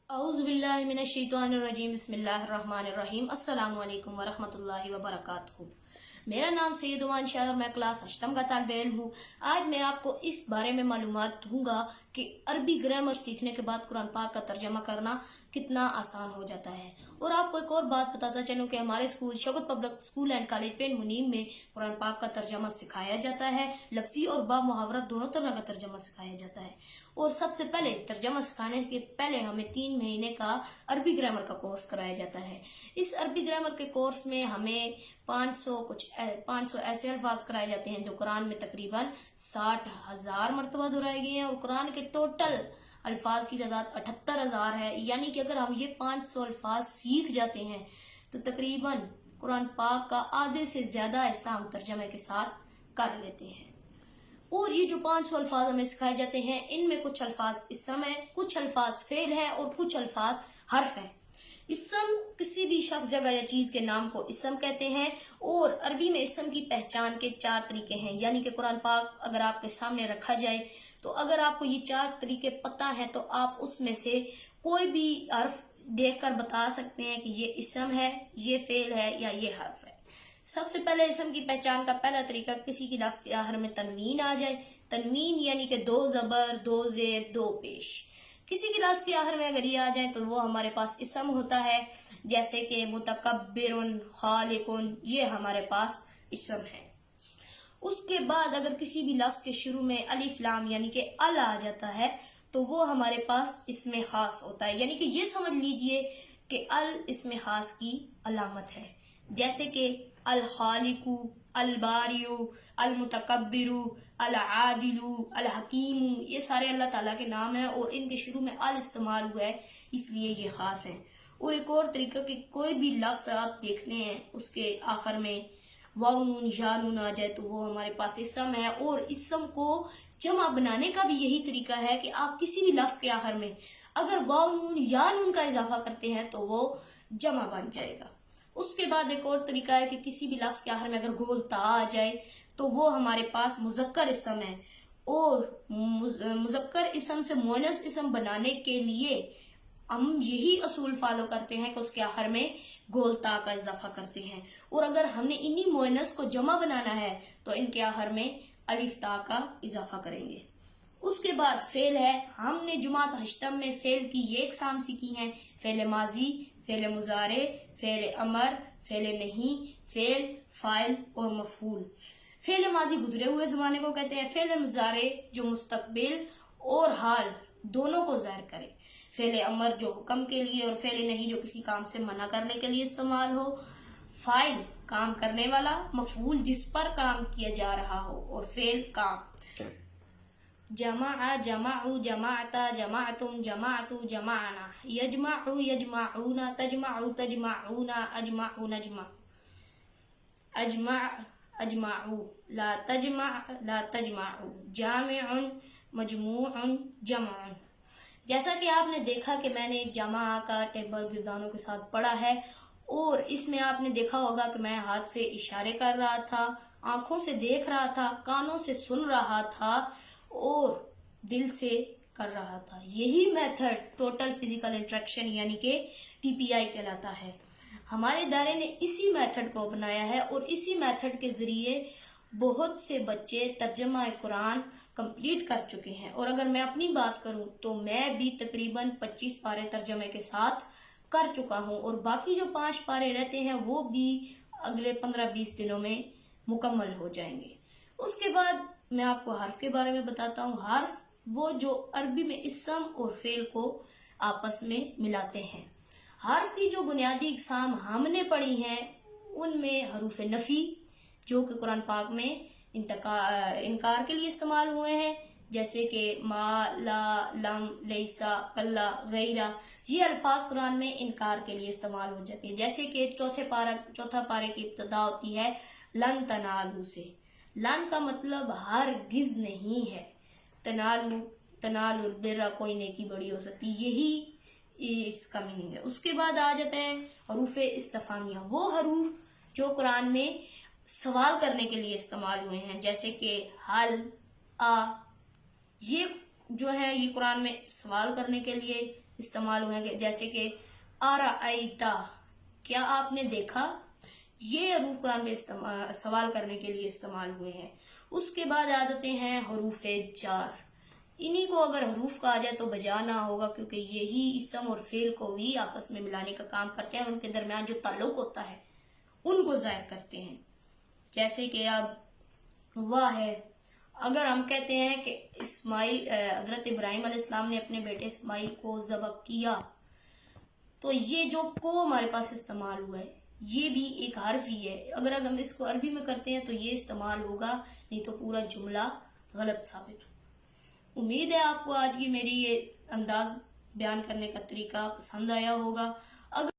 अऊज़ु बिल्लाहि मिनश शैतानिर रजीम बिस्मिल्लाहिर रहमानिर रहीम अस्सलामु अलैकुम वरहमतुल्लाहि वबरकातुहू। मेरा नाम सैयद उमान शाह और मैं क्लास 8वीं का तालिब इल्म हूँ। आज मैं आपको इस बारे में मालूमात दूंगा कि अरबी ग्रामर सीखने के बाद कुरान पाक का तर्जमा करना कितना आसान हो जाता है। और आपको एक और बात बताता चलूँ कि हमारे school Shaukat public school and college पेन मुनीम में कुरान पाक का तर्जमा सिखाया जाता है। लफ्जी और बा मुहावरा दोनों तरह का तर्जमा सिखाया जाता है। और सबसे पहले तर्जमा सिखाने के पहले हमें 3 महीने का अरबी ग्रामर का कोर्स कराया जाता है। इस अरबी ग्रामर के कोर्स में हमें 500 ऐसे अल्फाज कराए जाते हैं जो कुरान में तकरीबन 60,000 मरतबा दोहराए गए हैं। और कुरान के टोटल अल्फाज की तादाद 78,000 है। यानी कि अगर हम ये 500 अल्फाज सीख जाते हैं तो तकरीबन कुरान पाक का आधे से ज्यादा हिस्सा हम तर्जमे के साथ कर लेते हैं। और ये जो 500 अल्फाज हमें सिखाए जाते हैं, इनमें कुछ अल्फाज इसम है, कुछ अल्फाज फेल है और कुछ अल्फाज हर्फ है। इसम किसी भी शख्स, जगह या चीज के नाम को इसम कहते हैं। और अरबी में इसम की पहचान के 4 तरीके हैं। यानी कि कुरान पाक अगर आपके सामने रखा जाए तो अगर आपको ये 4 तरीके पता है तो आप उसमें से कोई भी हर्फ देखकर बता सकते हैं कि ये इसम है, ये फेल है या ये हर्फ है। सबसे पहले इसम की पहचान का पहला तरीका, किसी की लफ्ज के आखिर में तनवीन आ जाए। तनवीन यानी कि 2 ज़बर, 2 ज़ेर, 2 पेश। किसी की लफ्ज के आखिर में अगर ये आ जाए तो वो हमारे पास इसम होता है। जैसे कि मुतकब्बिरुन, खालिकुन, ये हमारे पास इसम है। उसके बाद अगर किसी भी लफ्ज के शुरू में अलिफ लाम यानी कि अल आ जाता है तो वो हमारे पास इसमें खास होता है। यानी कि ये समझ लीजिए कि अल इसमें खास की अलामत है। जैसे कि अल खालिकु, अल बारियु, अल मुतकब्बिरु, अल आदिलु, अल हकीमु, ये सारे अल्लाह ताला के नाम हैं और इनके शुरू में अल इस्तेमाल हुआ है, इसलिए ये खास हैं। और एक और तरीका कि कोई भी लफ्ज आप देखते हैं उसके आखिर में वाव नून या नून आ जाए तो वो हमारे पास इसम है। और इसम को जमा बनाने का भी यही तरीका है कि आप किसी भी लफ्ज के आखिर में अगर वाव नून या नून का इजाफा करते हैं तो वो जमा बन जाएगा। उसके बाद एक और तरीका है कि किसी भी लफ्ज के आखिर में अगर गोल ता आ जाए तो वो हमारे पास मुज़क्कर इसम है। और मुज़क्कर इसम से मुअन्नस इसम बनाने के लिए हम यही असूल फॉलो करते हैं कि उसके आखिर में गोल ता का इजाफा करते हैं। और अगर हमने इन्हीं मुअन्नस को जमा बनाना है तो इनके आखिर में अलिफ ता का इजाफा करेंगे। उसके बाद फेल है। हमने जुमात हश्तम में फेल की ये इकसाम सीखी हैं: फेल माजी, फेल मुजारे, फेल अमर, फेल नहीं, फेल, फाइल और मफूल। फेल माजी गुजरे हुए जमाने को कहते हैं। फेल मुजारे जो मुस्तकबिल और हाल दोनों को ज़ाहिर करे। फेल अमर जो हुक्म के लिए और फेल नहीं जो किसी काम से मना करने के लिए इस्तेमाल हो। फाइल काम करने वाला, मफूल जिस पर काम किया जा रहा हो और फेल काम। जमा, जमाउ, जमाता, जमातुम, जमातु, जमाना, यजमाउ, यजमाउना, तजमाउ, तजमाउना, अजमाउ, नजमा, अजमा, अजमाउ, ला तजमा, ला तजमाउ, जामिउन, मजमूउन, जमाउन। जैसा कि आपने देखा कि मैंने जमा का टेबल गिरदानों के साथ पढ़ा है और इसमें आपने देखा होगा कि मैं हाथ से इशारे कर रहा था, आंखों से देख रहा था, कानों से सुन रहा था और दिल से कर रहा था। यही मेथड टोटल फिजिकल इंटरेक्शन यानी कि TPI कहलाता है। हमारे इदारे ने इसी मेथड को अपनाया है और इसी मेथड के जरिए बहुत से बच्चे तर्जमा कुरान कंप्लीट कर चुके हैं। और अगर मैं अपनी बात करूं तो मैं भी तकरीबन 25 पारे तर्जमे के साथ कर चुका हूं और बाकी जो 5 पारे रहते हैं वो भी अगले 15-20 दिनों में मुकम्मल हो जाएंगे। उसके बाद मैं आपको हर्फ के बारे में बताता हूँ। हर्फ वो जो अरबी में इसम और फेल को आपस में मिलाते हैं। हर्फ की जो बुनियादी इकसाम हमने पढ़ी हैं उनमें हरूफ नफ़ी जो कि कुरान पाक में इनकार के लिए इस्तेमाल हुए हैं, जैसे कि मा, ला, लम, लैसा, कल्ला, गैरा, ये अल्फाज कुरान में इनकार के लिए इस्तेमाल हो जाते हैं। जैसे कि चौथा पारे की इब्तिदा होती है लन तनालू से। लन का मतलब हरगिज़ नहीं है। तनालू, तनालुल बिर्रा, कोई नेकी बड़ी हो सकती, यही इसका मीनिंग है। उसके बाद आ जाते हैं हरूफ इस्तिफामिया, वो हरूफ जो कुरान में सवाल करने के लिए इस्तेमाल हुए हैं, जैसे कि हल, आ, ये جو ہیں یہ قرآن میں سوال کرنے کے لیے استعمال ہوئے ہیں، جیسے کہ آرائیتا، کیا آپ نے دیکھا؟ یہ حروف قرآن میں سوال کرنے کے لیے استعمال ہوئے ہیں۔ اس کے بعد آ جاتے ہیں حروف جار۔ انہی کو اگر حروف کہا جائے تو بجا نہ ہوگا، کیونکہ یہی اسم اور فعل کو بھی آپس میں ملانے کا کام کرتے ہیں اور ان کے درمیان جو تعلق ہوتا ہے ان کو ظاہر کرتے ہیں۔ جیسے کہ اب واہ ہے، اگر ہم کہتے ہیں کہ حضرت ابراہیم علیہ السلام نے اپنے بیٹے اسماعیل کو ذبح کیا، تو یہ جو کو ہمارے پاس استعمال ہوا ہے یہ بھی ایک حرف ہی ہے۔ اگر ہم اس کو عربی میں کرتے ہیں تو یہ استعمال ہوگا، نہیں تو پورا جملہ غلط ثابت ہو۔ امید ہے آپ کو آج کی میری یہ انداز بیان کرنے کا طریقہ پسند آیا ہوگا۔ اگر